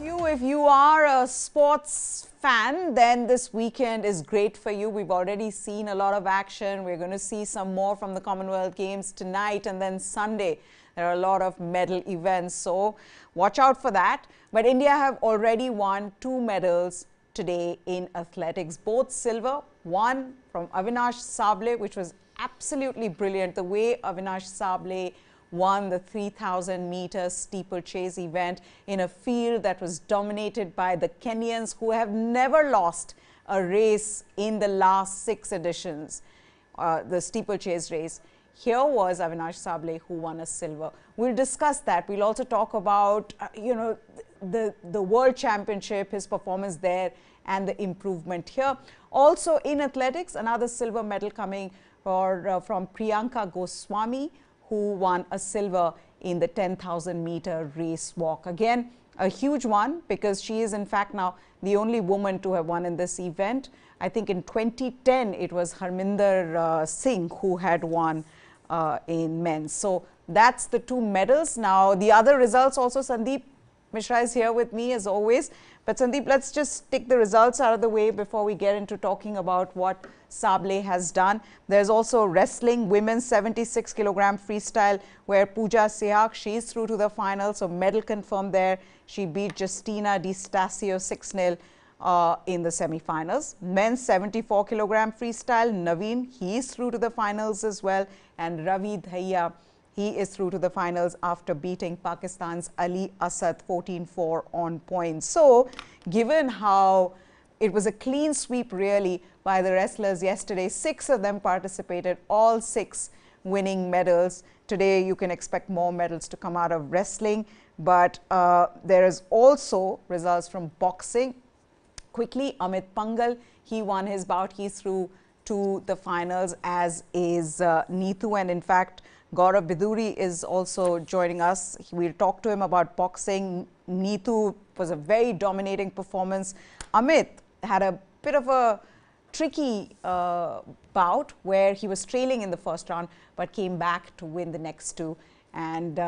If you are a sports fan, then this weekend is great for you. We've already seen a lot of action. We're going to see some more from the Commonwealth Games tonight, and then Sunday there are a lot of medal events. So watch out for that. But India have already won 2 medals today in athletics, both silver, one from Avinash Sable, which was absolutely brilliant. The way Avinash Sable won the 3,000-meter steeplechase event in a field that was dominated by the Kenyans, who have never lost a race in the last 6 editions, the steeplechase race. Here was Avinash Sable who won a silver. We'll discuss that. We'll also talk about, the World Championship, his performance there, and the improvement here. Also in athletics, another silver medal coming from Priyanka Goswami, who won a silver in the 10,000-meter race walk. Again, a huge one, because she is in fact now the only woman to have won in this event. I think in 2010 it was Harminder Singh who had won in men's. So that's the 2 medals. Now the other results also, Sandeep Mishra is here with me as always. But Sandeep, let's just take the results out of the way before we get into talking about what Sable has done. There's also wrestling, women's 76 kilogram freestyle, where Pooja Sehak, she's through to the final, so medal confirmed there. She beat Justina Di Stasio 6-0 in the semi-finals. Men's 74 kilogram freestyle, Naveen, he's through to the finals as well, and Ravi Dhaiya, he is through to the finals after beating Pakistan's Ali Asad 14-4 on points. So, given how it was a clean sweep really by the wrestlers yesterday, 6 of them participated, all 6 winning medals. Today you can expect more medals to come out of wrestling, but there is also results from boxing. Quickly, Amit Pangal, he won his bout, he's through to the finals, as is Neetu, and in fact Gaurav Biduri is also joining us. We'll talk to him about boxing. Neetu was a very dominating performance. Amit had a bit of a tricky bout where he was trailing in the first round but came back to win the next 2. And,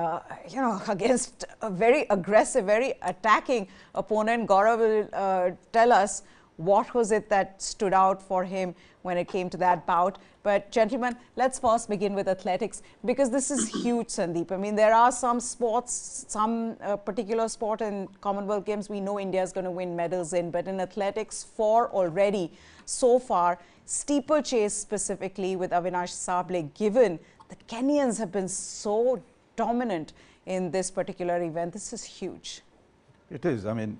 against a very aggressive, very attacking opponent. Gaurav will tell us what was it that stood out for him when it came to that bout. But gentlemen, let's first begin with athletics, because this is huge, Sandeep. I mean, there are some sports, some particular sport in Commonwealth Games we know India is going to win medals in, but in athletics, 4 already so far. Steeplechase specifically with Avinash Sable, given the Kenyans have been so dominant in this particular event, this is huge. It is. I mean,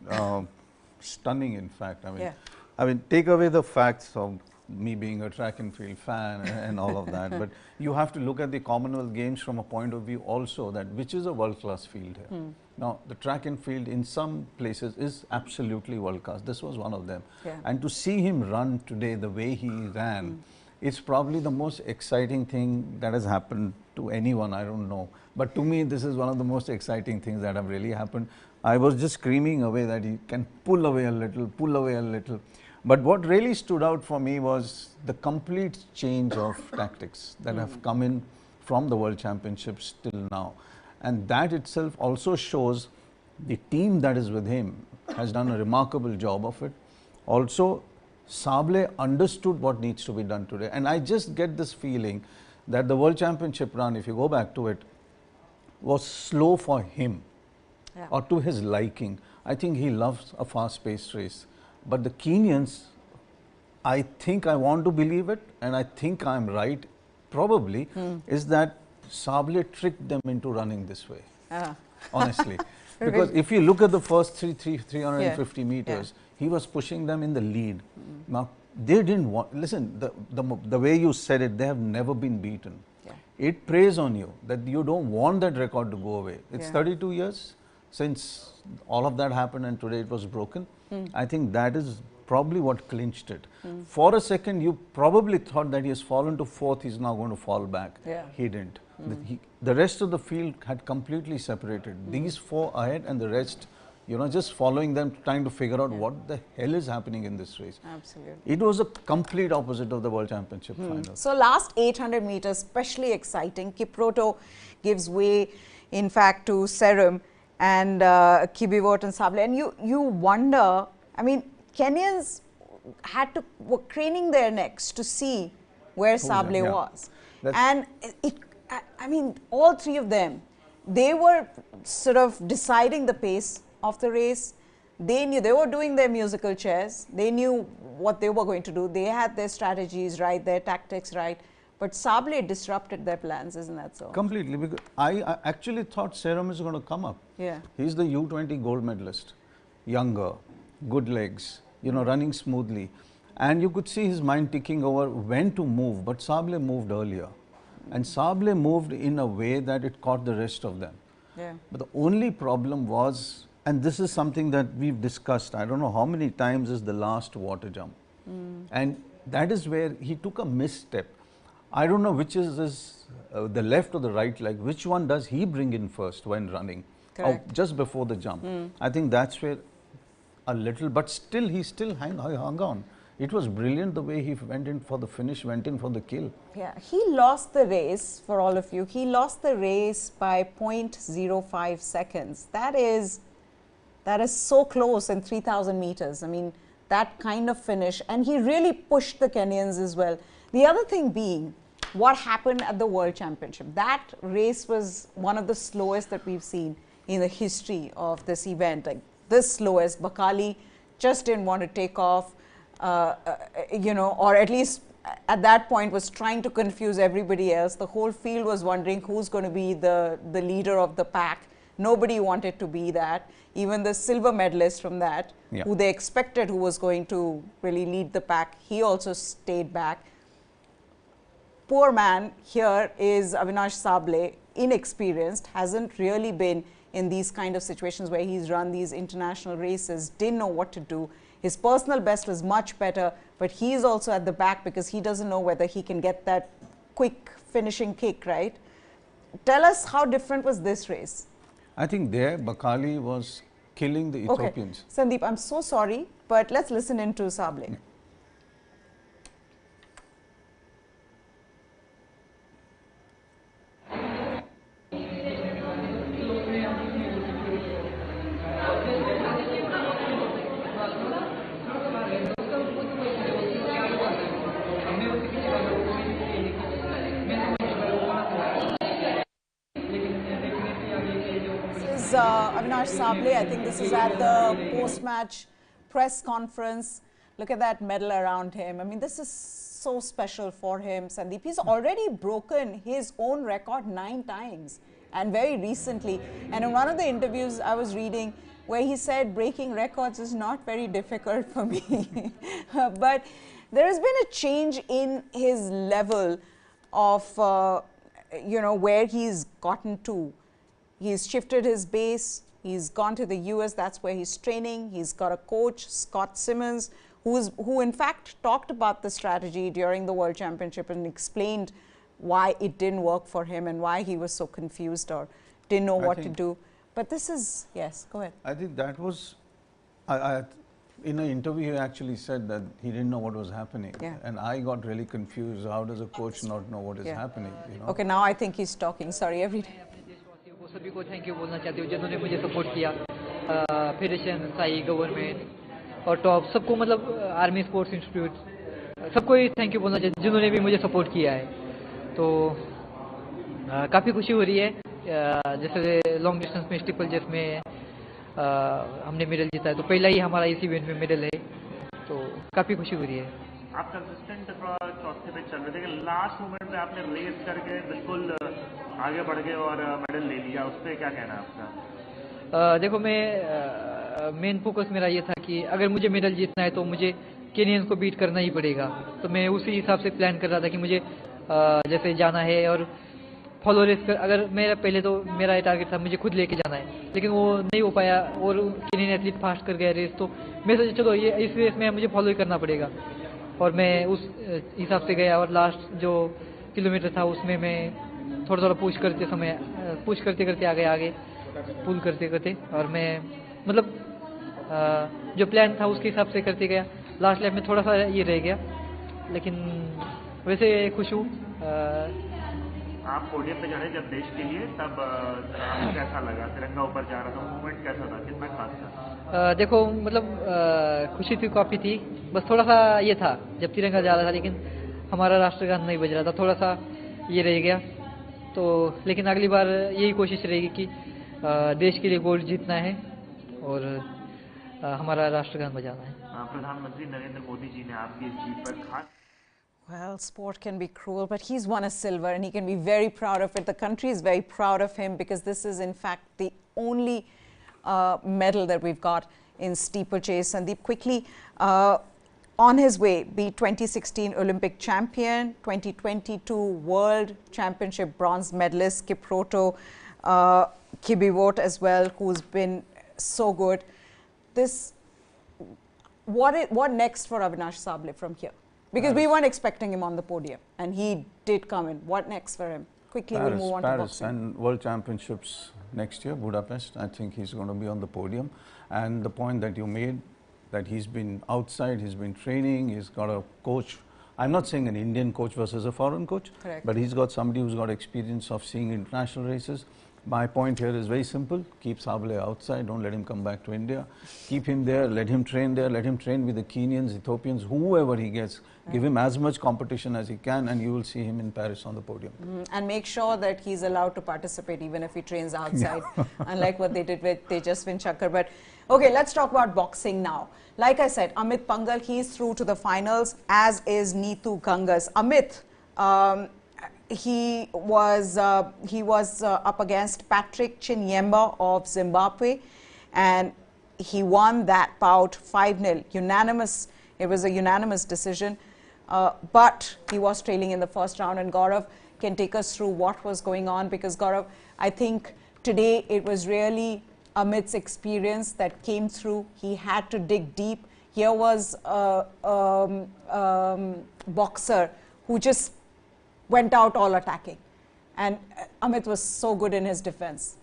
stunning, in fact. I mean, take away the facts of me being a track and field fan and all of that, but you have to look at the Commonwealth Games from a point of view also, that which is a world-class field here. Now, the track and field in some places is absolutely world-class. This was one of them. And to see him run today the way he ran, it's probably the most exciting thing that has happened to anyone, I don't know. But to me, this is one of the most exciting things that have really happened. I was just screaming away that he can pull away a little, pull away a little. But what really stood out for me was the complete change of tactics that have come in from the World Championships till now. And that itself also shows the team that is with him has done a remarkable job of it. Also, Sable understood what needs to be done today. And I just get this feeling that the World Championship run, if you go back to it, was slow for him or to his liking. I think he loves a fast-paced race. But the Kenyans, I think I want to believe it, and I think I'm right, probably, is that Sable tricked them into running this way, honestly. Because if you look at the first 350 meters, he was pushing them in the lead. Now, they didn't want, listen, the way you said it, they have never been beaten. It preys on you that you don't want that record to go away. It's 32 years since all of that happened, and today it was broken. I think that is probably what clinched it. For a second, you probably thought that he has fallen to 4th, he's now going to fall back. He didn't. The rest of the field had completely separated. These 4 ahead and the rest, just following them, trying to figure out what the hell is happening in this race. Absolutely. It was a complete opposite of the World Championship final. So last 800 meters, especially exciting. Kiproto gives way, in fact, to Serum. and Kibiwot and Sable. And you wonder, I mean, Kenyans were craning their necks to see where Sable was. And I mean, all three of them, they were sort of deciding the pace of the race. They knew, they were doing their musical chairs. They knew what they were going to do. They had their strategies right, their tactics right. But Sable disrupted their plans, isn't that so? Completely, because I actually thought Serum is going to come up. Yeah. He's the U20 gold medalist, younger, good legs, you know, running smoothly. And you could see his mind ticking over when to move, but Sable moved earlier. And Sable moved in a way that it caught the rest of them. Yeah. But the only problem was, and this is something that we've discussed, I don't know how many times, is the last water jump. And that is where he took a misstep. I don't know which is his, the left or the right leg, which one does he bring in first when running? Correct. Or just before the jump. I think that's where a little, but still he still hung on. It was brilliant the way he went in for the finish, went in for the kill. Yeah, he lost the race, for all of you. He lost the race by 0.05 seconds. That is so close in 3,000 meters. I mean, that kind of finish. And he really pushed the Kenyans as well. The other thing being, what happened at the World Championship. That race was one of the slowest that we've seen in the history of this event. Like, the slowest. Bakali just didn't want to take off, you know, or at least at that point was trying to confuse everybody else. The whole field was wondering who's going to be the leader of the pack. Nobody wanted to be that. Even the silver medalist from that, who they expected who was going to really lead the pack, he also stayed back. Poor man here is Avinash Sable, inexperienced, hasn't really been in these kind of situations where he's run these international races, didn't know what to do. His personal best was much better, but he's also at the back because he doesn't know whether he can get that quick finishing kick, right? Tell us, how different was this race? I think there Bakali was killing the Ethiopians. Okay. Sandeep, I'm so sorry, but let's listen into Sable. Avinash Sable, I think this is at the post-match press conference. Look at that medal around him. I mean, this is so special for him, Sandeep. He's already broken his own record 9 times, and very recently. And in one of the interviews I was reading, where he said breaking records is not very difficult for me. But there has been a change in his level of, you know, where he's gotten to. He's shifted his base. He's gone to the US. That's where he's training. He's got a coach, Scott Simmons, who in fact talked about the strategy during the World Championship and explained why it didn't work for him and why he was so confused or didn't know what to do. But this is, yes, go ahead. I think that was, in an interview he actually said that he didn't know what was happening. And I got really confused. How does a coach not know what is happening? You know? Okay, now I think he's talking. Sorry, every day. सभी को thank you बोलना चाहती हूँ जिन्होंने मुझे support किया, federation, Sai, government और top सबको, मतलब आर्मी स्पोर्ट्स इंस्टीट्यूट, सबको ही थैंक यू बोलना चाहती हूँ जिन्होंने भी मुझे सपोर्ट किया है. तो काफ़ी खुशी हो रही है. जैसे लॉन्ग डिस्टेंस में स्टीपल चेस में हमने मेडल जीता है, तो पहला ही हमारा इस इवेंट में मेडल है, तो काफ़ी खुशी हो रही है. आप कंसिस्टेंट चौथे पे चल रहे थे, लास्ट मोमेंट पे आपने रेस करके बिल्कुल आगे बढ़ गए और मेडल ले लिया, उस पर क्या कहना है आपका? देखो, मैं मेन फोकस मेरा ये था कि अगर मुझे मेडल जीतना है तो मुझे केनियंस को बीट करना ही पड़ेगा. तो मैं उसी हिसाब से प्लान कर रहा था कि मुझे जैसे जाना है और फॉलो रेस कर. अगर मेरा पहले तो मेरा टारगेट था मुझे खुद लेके जाना है, लेकिन वो नहीं हो पाया और केनियन एथलीट फास्ट कर गया रेस. तो मैं सोचा चलो ये इस रेस में मुझे फॉलो ही करना पड़ेगा, और मैं उस हिसाब से गया. और लास्ट जो किलोमीटर था उसमें मैं थोड़ा पुश करते करते आ गया आगे, पुल करते करते. और मैं मतलब जो प्लान था उसके हिसाब से करते गया. लास्ट लैप में थोड़ा सा ये रह गया, लेकिन वैसे खुश हूँ. आप पोडियम पे चढ़े जब देश के लिए, तब आपको कैसा लगा? तिरंगा ऊपर जा रहा था, मूवमेंट कैसा था, कितना खास था? देखो मतलब खुशी थी, काफ़ी थी, बस थोड़ा सा ये था जब तिरंगा जा रहा था लेकिन हमारा राष्ट्रगान नहीं बज रहा था, थोड़ा सा ये रह गया। तो लेकिन अगली बार यही कोशिश रहेगी कि देश के लिए गोल्ड जीतना है और हमारा राष्ट्रगान बजाना है। प्रधानमंत्री नरेंद्र मोदी जी ने आपकी इस जीत पर खास Well, sport can be cruel, but he's won a silver and he can be very proud of it. The country is very proud of him because this is, in fact, the only medal that we've got in steeplechase. Sandeep, quickly, on his way, be 2016 Olympic champion, 2022 World Championship bronze medalist, Kiproto Kibiwot as well, who's been so good. What next for Avinash Sable from here? Because we weren't expecting him on the podium, and he did come in. What next for him? Quickly, we'll move on to boxing. And World Championships next year, Budapest. I think he's going to be on the podium. And the point that you made, that he's been outside, he's been training, he's got a coach. I'm not saying an Indian coach versus a foreign coach, correct, but he's got somebody who's got experience of seeing international races. My point here is very simple. Keep Sable outside. Don't let him come back to India. Keep him there. Let him train there. Let him train with the Kenyans, Ethiopians, whoever he gets. Give him as much competition as he can, and you will see him in Paris on the podium. And make sure that he's allowed to participate even if he trains outside, unlike what they did with Tejaswin Chakkar. But okay, let's talk about boxing now. Like I said, Amit Pangal, he's through to the finals, as is Neetu Gangas. Amit, he was up against Patrick Chinyemba of Zimbabwe, and he won that bout 5-0, unanimous. It was a unanimous decision, but he was trailing in the first round, and Gaurav can take us through what was going on, because Gaurav, I think today it was really Amit's experience that came through. He had to dig deep. Here was a boxer who just went out all attacking, and Amit was so good in his defense.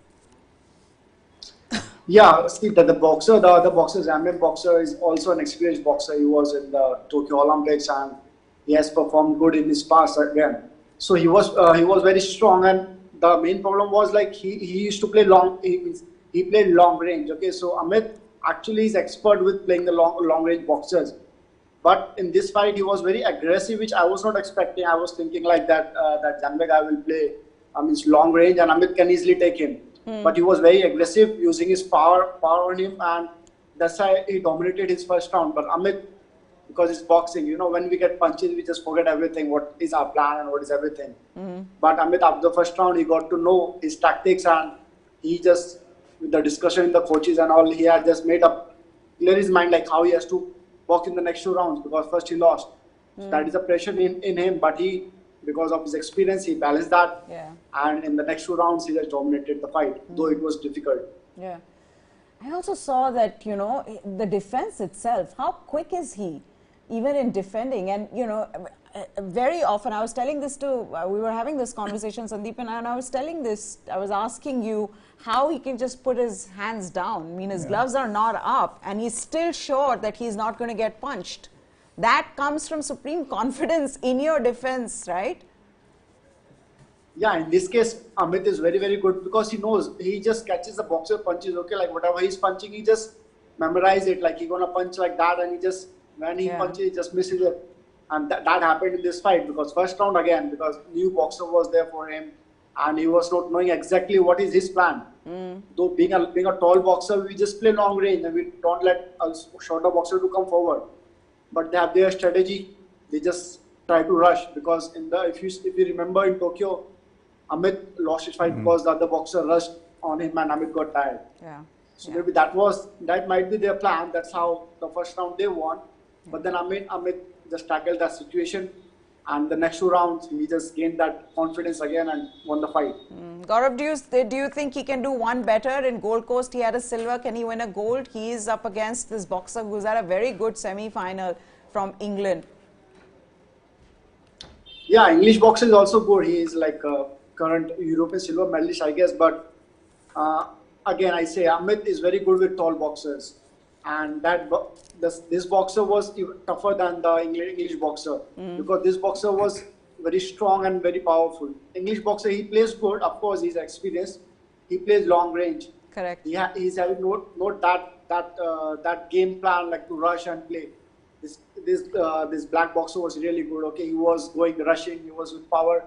Yeah, Steve, the boxer, the other boxer, Zambian boxer, is also an experienced boxer. He was in the Tokyo Olympics and he has performed good in his past again. So he was very strong, and the main problem was like he used to play long. He played long range. Okay, so Amit actually is expert with playing the long range boxers. But in this fight, he was very aggressive, which I was not expecting. I was thinking like that Zambian guy will play long range and Amit can easily take him. But he was very aggressive, using his power on him, and that's why he dominated his first round. But Amit, because it's boxing, you know, when we get punches, we just forget everything, what is our plan and what is everything. But Amit, after the first round, he got to know his tactics, and he just, with the discussion in the coaches and all, he had just made up, clear his mind like how he has to box in the next 2 rounds, because first he lost. So that is a pressure in him, but he, because of his experience, he balanced that. Yeah. And in the next 2 rounds, he just dominated the fight, though it was difficult. Yeah. I also saw that, you know, the defense itself, how quick is he, even in defending? And, you know, very often, I was telling this to, we were having this conversation, Sandeep and I was telling this, I was asking you how he can just put his hands down. I mean, his gloves are not up, and he's still sure that he's not going to get punched. That comes from supreme confidence in your defense, right? Yeah, in this case, Amit is very, very good, because he knows, he just catches the boxer punches, okay, like whatever he's punching, he just memorize it, like he's going to punch like that, and he just, when he punches, he just misses it. And that happened in this fight, because first round again, because new boxer was there for him, and he was not knowing exactly what is his plan. Though being a tall boxer, we just play long range, and we don't let a shorter boxer to come forward. But they have their strategy. They just try to rush, because if you remember in Tokyo, Amit lost his fight because the other boxer rushed on him and Amit got tired. Yeah. So maybe that might be their plan. That's how the first round they won. But then Amit just tackled that situation, and the next 2 rounds he just gained that confidence again and won the fight. Gaurav, do you think he can do one better? In Gold Coast, he had a silver. Can he win a gold? He is up against this boxer who's had a very good semi-final from England. Yeah, English boxer is also good. He is like a current European silver medalist, I guess. But again, I say Amit is very good with tall boxers, and this boxer was even tougher than the English boxer, because this boxer was very strong and very powerful. English boxer, he plays good. Of course, he's experienced. He plays long range. Correct. He's having not that game plan like to rush and play. This black boxer was really good. Okay, he was going rushing. He was with power.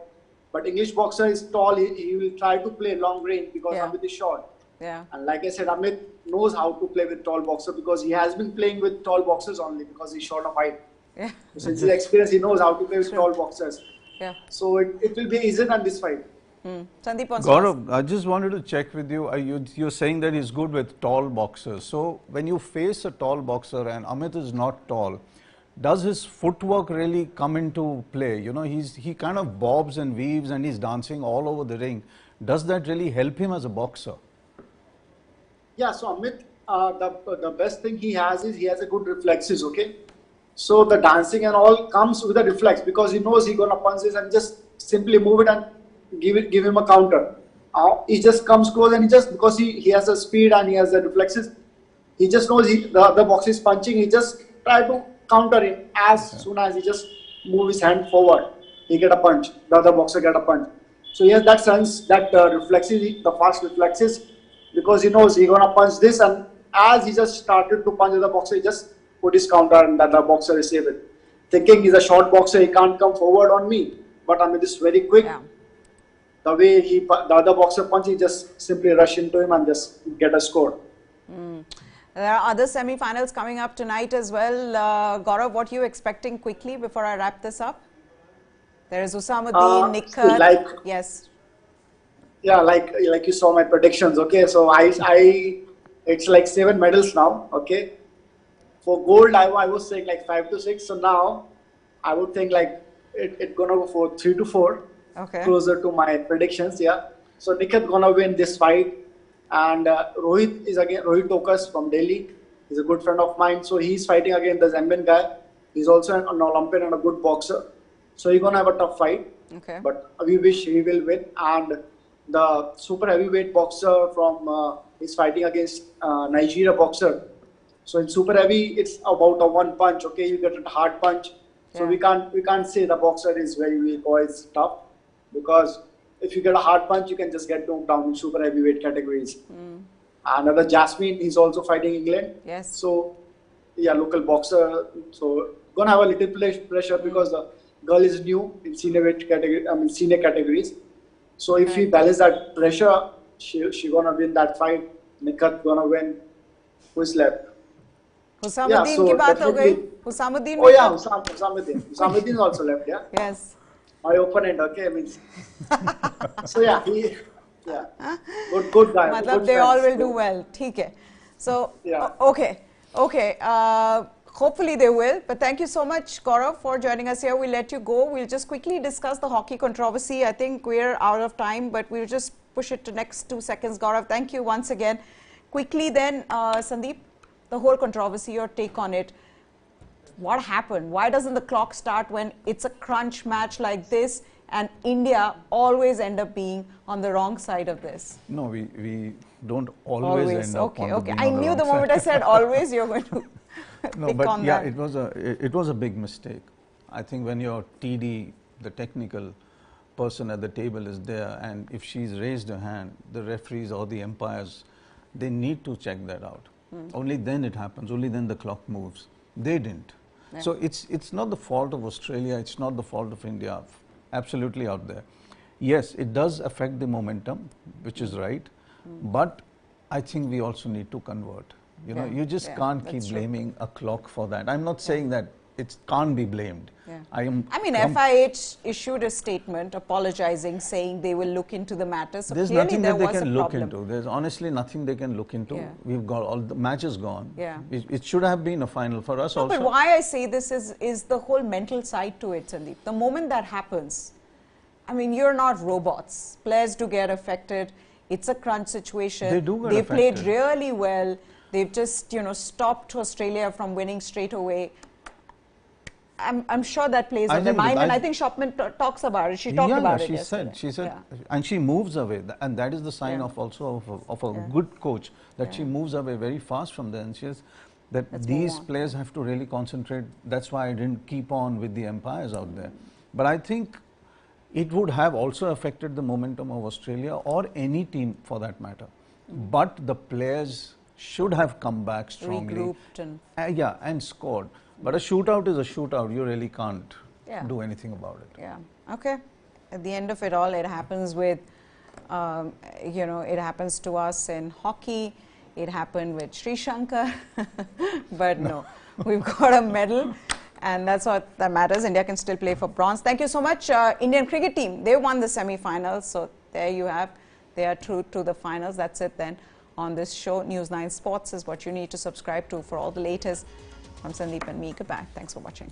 But English boxer is tall. He will try to play long range because Amit is short. Yeah. And like I said, Amit knows how to play with tall boxer because he has been playing with tall boxers only because he's short of height. Yeah. Since his experience, he knows how to play with tall boxers. Yeah. So it will be easier than this fight. Sandeep wants Gaurav, I just wanted to check with you. You're saying that he's good with tall boxers. So when you face a tall boxer and Amit is not tall, does his footwork really come into play? You know, he kind of bobs and weaves and he's dancing all over the ring. Does that really help him as a boxer? Yeah, so Amit, the best thing he has is he has a good reflexes, okay? So the dancing and all comes with a reflex because he knows he's gonna punch this and just simply move it and give him a counter. He just comes close and because he has a speed and he has the reflexes, he just knows the other boxer is punching, he just try to counter him as soon as he just move his hand forward, he get a punch, the other boxer get a punch. So he has that sense, that reflexes, the fast reflexes, because he knows he's gonna punch this, and as he just started to punch the boxer, he just put his counter and that the boxer receive it. Thinking he's a short boxer, he can't come forward on me. But Amit is very quick. Yeah. The way the other boxer punch, he just simply rush into him and just get a score. There are other semi-finals coming up tonight as well. Gaurav, what are you expecting quickly before I wrap this up? There is Usamuddin, Nikhat. Yes. Yeah, like you saw my predictions. Okay, so it's like 7 medals now. Okay, for gold I was saying like 5 to 6. So now I would think like it's gonna go for 3 to 4. Okay. Closer to my predictions. Yeah. So Nikhat gonna win this fight, and Rohit Tokas from Delhi. He's a good friend of mine. So he's fighting against the Zambian guy. He's also an Olympian and a good boxer. So he's gonna have a tough fight. Okay. But we wish he will win. And the super heavyweight boxer from is fighting against Nigeria boxer. So in super heavy, it's about a one punch. Okay, you get a hard punch. So we can't say the boxer is very weak or it's tough, because if you get a hard punch, you can just get knocked down in super heavyweight categories. Another Jasmine, he's also fighting England. Yes. So yeah, local boxer. So gonna have a little pressure because the girl is new in senior weight category. I mean senior categories. So if he balances that pressure, she gonna win that fight. Nikhat gonna win. Who's left? Husamuddin ki baat ho gayi. Husamuddin. Oh yeah, Husamuddin. Husamuddin also left. Yeah. Yes. My opponent. Okay, means. So yeah, good guy. Matlab good they friends. all will do well. ठीक है. So okay. Hopefully they will. But thank you so much, Gaurav, for joining us here. We'll let you go. We'll just quickly discuss the hockey controversy. I think we're out of time, but we'll just push it to next 2 seconds. Gaurav, thank you once again. Quickly then, Sandeep, the whole controversy, your take on it. What happened? Why doesn't the clock start when it's a crunch match like this, and India always end up being on the wrong side of this? No, we don't always end up on the being I on the knew wrong the moment side. I said always, you're going to No, pick but on yeah, that. it was a big mistake. I think when your TD, the technical person at the table is there, and if she's raised her hand, the referees or the umpires, they need to check that out. Only then it happens. Only then the clock moves. They didn't. Yeah. So it's not the fault of Australia. It's not the fault of India. Absolutely out there. Yes, it does affect the momentum, which is right. But I think we also need to convert. You know, you just can't keep blaming a clock for that. I'm not saying that it can't be blamed. I mean, FIH issued a statement apologizing, saying they will look into the matter. So there's clearly nothing there that they was can a look problem. into. There's honestly nothing they can look into. We've got all the matches gone. It should have been a final for us also. But why I say this is the whole mental side to it, Sandeep. The moment that happens, I mean, you're not robots. Players do get affected. It's a crunch situation. They do get They affected. played really well. They've just, stopped Australia from winning straight away. I'm sure that plays on their mind, and I think Shopman talks about it. She talked about it yesterday. She said, and she moves away, and that is the sign of also of a good coach, that she moves away very fast from there, and she says that these players have to really concentrate. That's why I didn't keep on with the umpires out there. But I think it would have also affected the momentum of Australia or any team for that matter. But the players should have come back strongly. Regrouped and Yeah, and scored. But a shootout is a shootout. You really can't Yeah. do anything about it. Yeah. Okay. At the end of it all, it happens with, you know, it happens to us in hockey. It happened with Sri Shankar. But no, we've got a medal. And that's what that matters. India can still play for bronze. Thank you so much. Indian cricket team, they won the semi-finals. So there you have. They are through to the finals. That's it then on this show. News 9 Sports is what you need to subscribe to for all the latest. From Sandeep and me, goodbye. Thanks for watching.